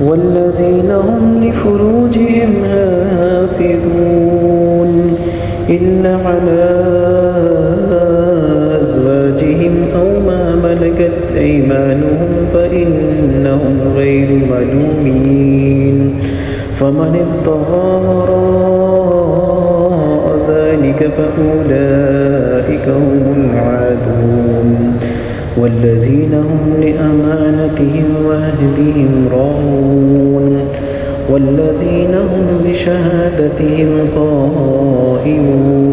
والذين هم لفروجهم حافظون إلا على أزواجهم أو ما ملكت أيمانهم فإنهم غير ملومين فمن ابتغى وراء ذلك فأولئك هم العادون والذين هم لأمانتهم وعهدهم راعون والذين هم بشهادتهم قائمون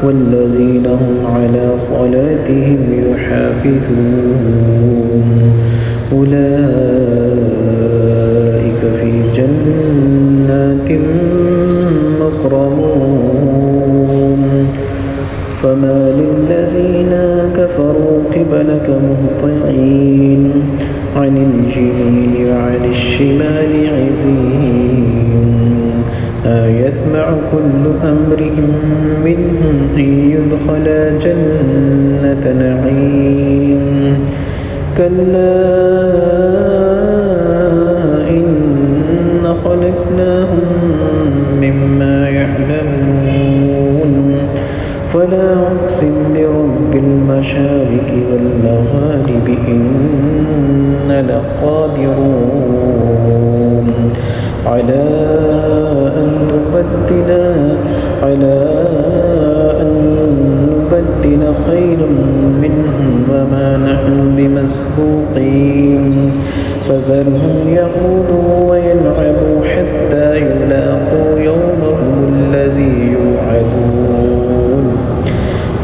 والذين هم على صلاتهم يحافظون أولئك في جنات مكرمون فما للذين كفروا قبلك مهطعين عن اليمين وعن الشمال عزين يطمع كل امرئ منهم أن يدخل جنة نعيم كلا إن خلقناهم مما يعلمون فلا أقسم برب المشارق والمغارب إنا لقادرون على أن نبدل خيرا منهم وما نحن بمسبوقين فذرهم يخوضوا ويلعبوا حتى يلاقوا يومهم الذي يوعدون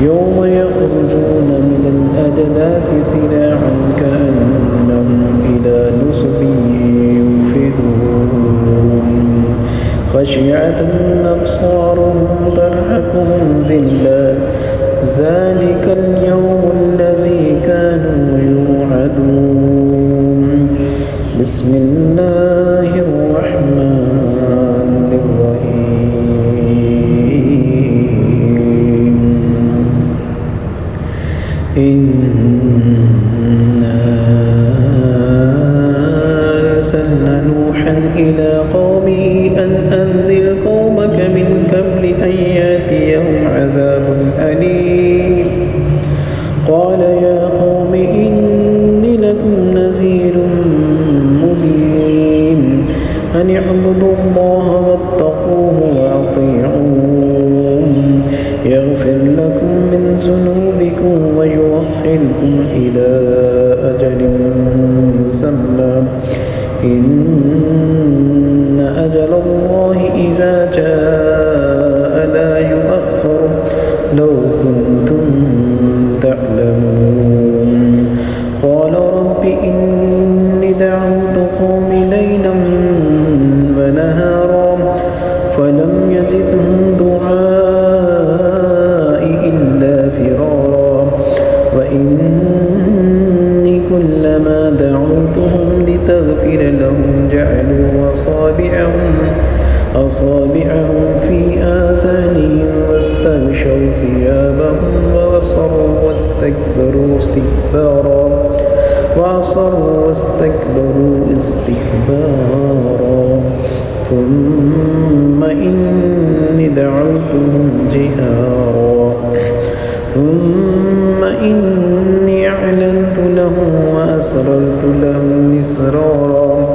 يوم يخرجون من الأجداث سراعا كأنهم إلى نصب يوفدون خشعة أبصارهم ترهقهم ذلة ذلك اليوم الذي كانوا يوعدون بسم الله الرحمن الرحيم إنا أرسلنا نوحا إلى قومه أن أنذر قومك من قبل أن يأتيهم عذاب أليم قال يا قوم إني لكم نذير مبين أن اعبدوا الله واتقوه وأطيعون يغفر لكم من ذنوبكم ويؤخركم إلى أجل مسمى إن أجل الله إذا جاء لا يؤخر لو كنتم تعلمون قال رب إني دعوت قومي ليلا ونهارا فلم يزدهم دعائي إلا فرارا وإني كلما دعوتهم لتغفر لهم جعلوا أصابعهم في آذانهم واستغشوا ثيابهم وأصروا واستكبروا استكبارا ثم إني دعوتهم جهارا ثم إني أعلنت لهم وأسررت لهم إسرارا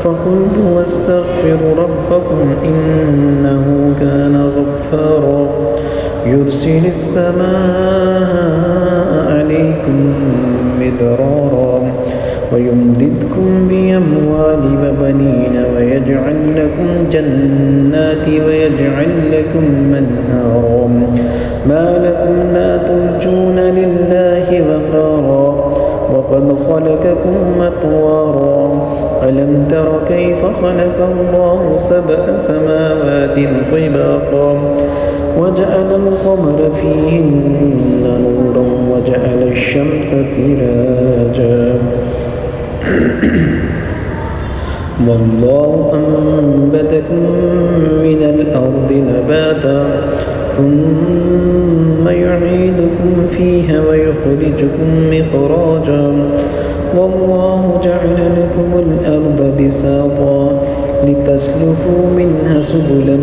فقلت واستغفروا ربكم إنه كان غفارا يرسل السماء عليكم مدرارا ويمددكم بأموال وبنين ويجعل لكم جنات ويجعل لكم أنهارا ما لكم لا ترجون لله وقارا وقد خلقكم أطوارا ألم تر كيف خلق الله سبع سماوات طباقا وجعل القمر فيهن نورا وجعل الشمس سراجا والله أنبتكم من الأرض نباتا ثم يعيدكم فيها ويخرجكم إخراجا والله جعل لكم الأرض بساطا لتسلكوا منها سبلا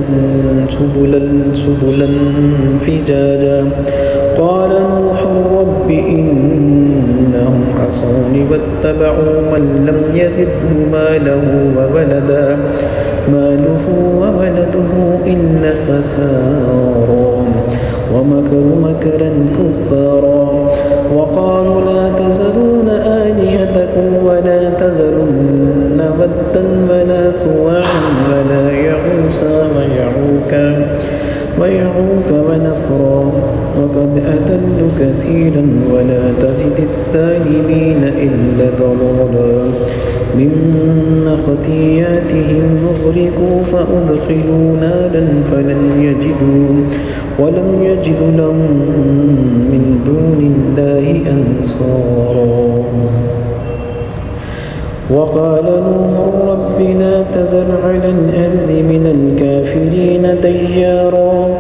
فجاجا قال نوح رب إنهم عصوني واتبعوا من لم يزده ماله وولده إلا خسارا ومكروا مكرا كبارا وقالوا لا تذرون آلهتكم ولا تذرن ودا ولا سواعا ولا يغوث ويعوق ونسرا وقد أضلوا كثيرا ولا تزد الظالمين إلا ضلالا مما خطياتهم أغرقوا فأدخلوا نارا ولم يجدوا لهم من دون الله أنصارا وقال نوح رب لا تذر على الأرض من الكافرين ديارا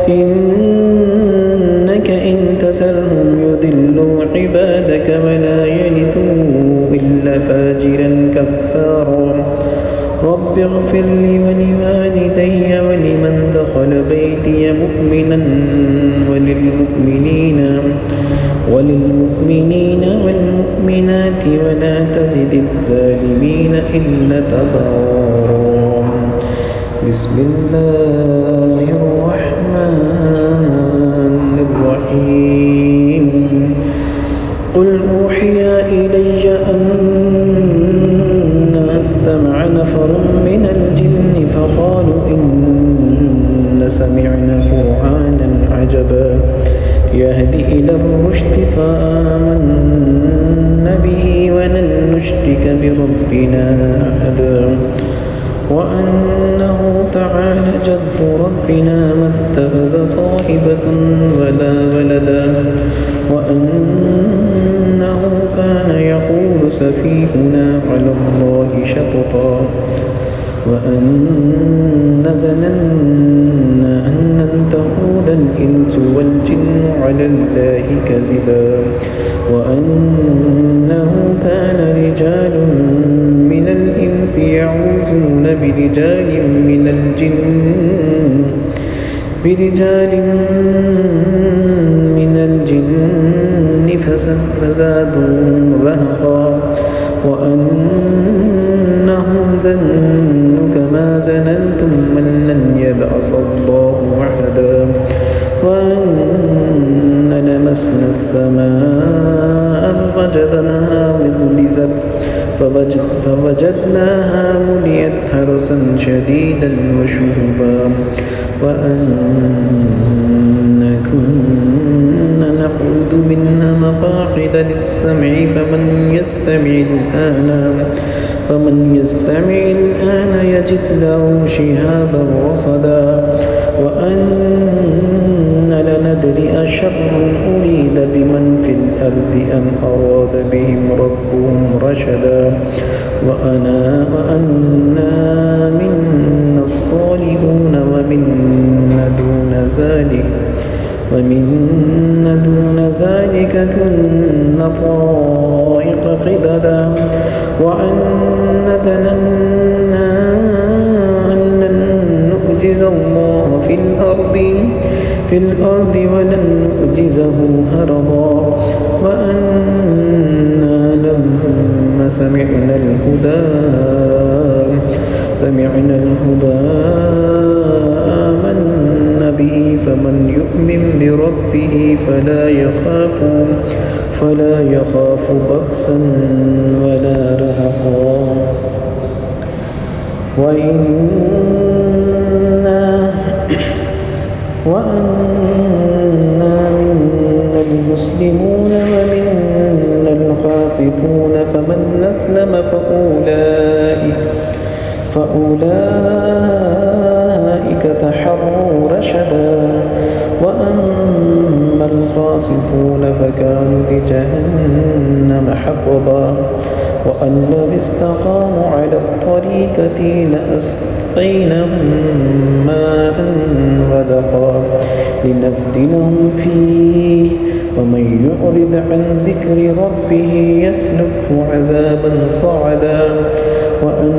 إنك إن تذرهم يضلوا عبادك ولا يلدوا إلا فاجرا كفارا رب اغفر لي ولوالدي ولمن دخل بيتي مؤمنا وللمؤمنين والمؤمنات ولا تزد الظالمين إلا تبارا بسم الله الرحمن الرحيم قل أوحي إلي أنها استمع نفر من الجن فقالوا إن سمعنا قرآنا عجبا يهدي إلى الرشد فآمنا به ولن نشرك بربنا أحدا وأنه تعالى جد ربنا ما اتخذ صاحبة ولا ولدا وأنه كان يقول سفيهنا على الله شططا وأن ظننا أن لن تقول الإنس والجن على الله كذبا وأنه كان رجال من الإنس يعوذون برجال من الجن فزادوهم رهقا وأنهم ظنوا كما ظننتم أن لن يبعث الله أحدا وأن لمسنا السماء فوجدناها مليت حرسا شديدا وشهبا وأن كنا نقعد منها مقاعد للسمع فمن يستمع الآن يجد له شهابا رصدا وأن لندري أشر أريد بمن في الأرض أم أراد بهم ربهم رشدا وأنا منا الصالحون ومن دون ذلك كنا طرائق قددا وأن ظننا أن لن نعجز الله في الأرض ولن نعجزه هربا وأنا لما سمعنا الهدى آمنا به فمن يؤمن بربه فلا يخاف بخسا ولا رهقا وأنا منا المسلمون ومنا القاسطون فمن أسلم فأولئك تحروا رشدا وأما القاسطون فكانوا لجهنم حطبا وأن لو استقاموا على الطريقة لأسقيناهم ماء غدقا لنفتنهم فيه ومن يعرض عن ذكر ربه يسلكه عذابا صعدا وأن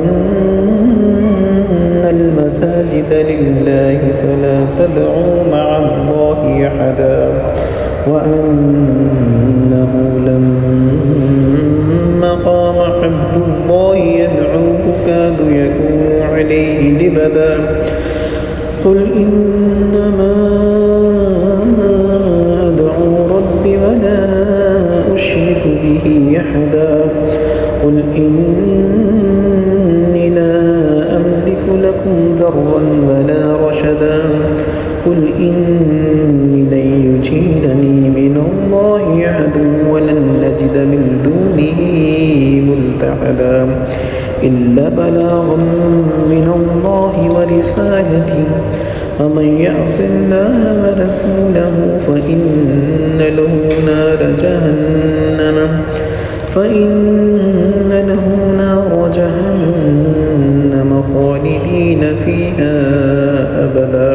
المساجد لله فلا تدعوا مع الله أحدا وأنه لما قام عبد الله يدعوه كاد يكون عليه لبدا قل إنما أدعو ربي ولا أشرك به أحدا قل إني لا أملك لكم ضرا ولا رشدا قل إني لن يجيرني من الله أحد ولن نجد من دونه ملتحدا إلا بلاغا من الله ورسالته ومن يعص الله ورسوله فإن له نار جهنم خالدين فيها أبدا